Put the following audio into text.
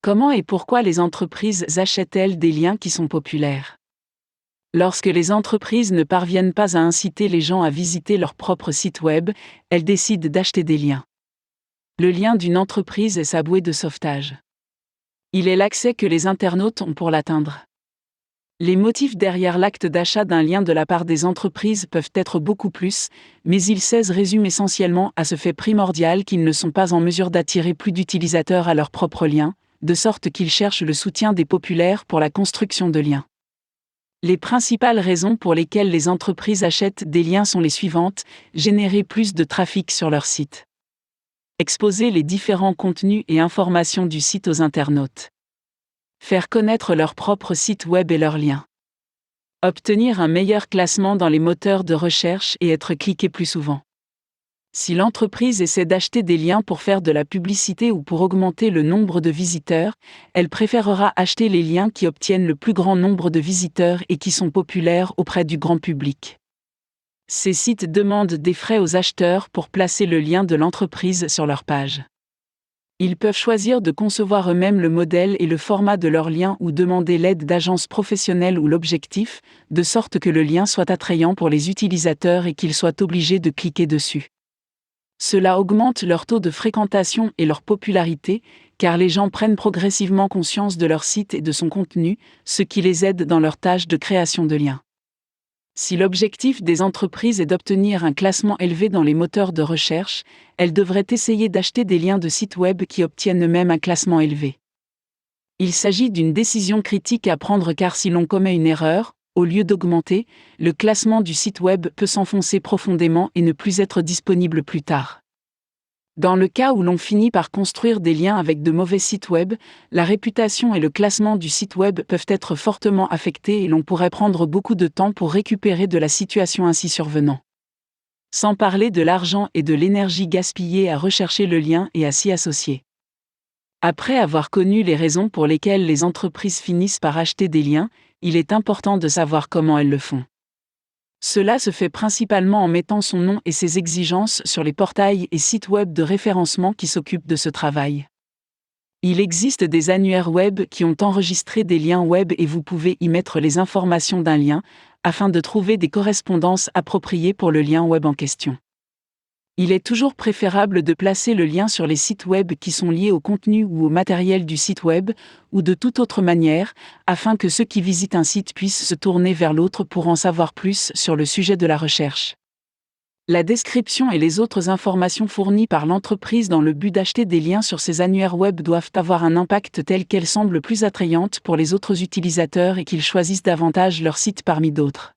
Comment et pourquoi les entreprises achètent-elles des liens qui sont populaires? Lorsque les entreprises ne parviennent pas à inciter les gens à visiter leur propre site web, elles décident d'acheter des liens. Le lien d'une entreprise est sa bouée de sauvetage. Il est l'accès que les internautes ont pour l'atteindre. Les motifs derrière l'acte d'achat d'un lien de la part des entreprises peuvent être beaucoup plus, mais ils se résument essentiellement à ce fait primordial qu'ils ne sont pas en mesure d'attirer plus d'utilisateurs à leur propre lien, de sorte qu'ils cherchent le soutien des populaires pour la construction de liens. Les principales raisons pour lesquelles les entreprises achètent des liens sont les suivantes: générer plus de trafic sur leur site, exposer les différents contenus et informations du site aux internautes, faire connaître leur propre site web et leurs liens, obtenir un meilleur classement dans les moteurs de recherche et être cliqué plus souvent. Si l'entreprise essaie d'acheter des liens pour faire de la publicité ou pour augmenter le nombre de visiteurs, elle préférera acheter les liens qui obtiennent le plus grand nombre de visiteurs et qui sont populaires auprès du grand public. Ces sites demandent des frais aux acheteurs pour placer le lien de l'entreprise sur leur page. Ils peuvent choisir de concevoir eux-mêmes le modèle et le format de leur lien ou demander l'aide d'agences professionnelles ou l'objectif, de sorte que le lien soit attrayant pour les utilisateurs et qu'ils soient obligés de cliquer dessus. Cela augmente leur taux de fréquentation et leur popularité, car les gens prennent progressivement conscience de leur site et de son contenu, ce qui les aide dans leur tâche de création de liens. Si l'objectif des entreprises est d'obtenir un classement élevé dans les moteurs de recherche, elles devraient essayer d'acheter des liens de sites web qui obtiennent eux-mêmes un classement élevé. Il s'agit d'une décision critique à prendre, car si l'on commet une erreur, au lieu d'augmenter, le classement du site web peut s'enfoncer profondément et ne plus être disponible plus tard. Dans le cas où l'on finit par construire des liens avec de mauvais sites web, la réputation et le classement du site web peuvent être fortement affectés et l'on pourrait prendre beaucoup de temps pour récupérer de la situation ainsi survenant. Sans parler de l'argent et de l'énergie gaspillée à rechercher le lien et à s'y associer. Après avoir connu les raisons pour lesquelles les entreprises finissent par acheter des liens, il est important de savoir comment elles le font. Cela se fait principalement en mettant son nom et ses exigences sur les portails et sites web de référencement qui s'occupent de ce travail. Il existe des annuaires web qui ont enregistré des liens web et vous pouvez y mettre les informations d'un lien, afin de trouver des correspondances appropriées pour le lien web en question. Il est toujours préférable de placer le lien sur les sites web qui sont liés au contenu ou au matériel du site web, ou de toute autre manière, afin que ceux qui visitent un site puissent se tourner vers l'autre pour en savoir plus sur le sujet de la recherche. La description et les autres informations fournies par l'entreprise dans le but d'acheter des liens sur ces annuaires web doivent avoir un impact tel qu'elles semblent plus attrayantes pour les autres utilisateurs et qu'ils choisissent davantage leur site parmi d'autres.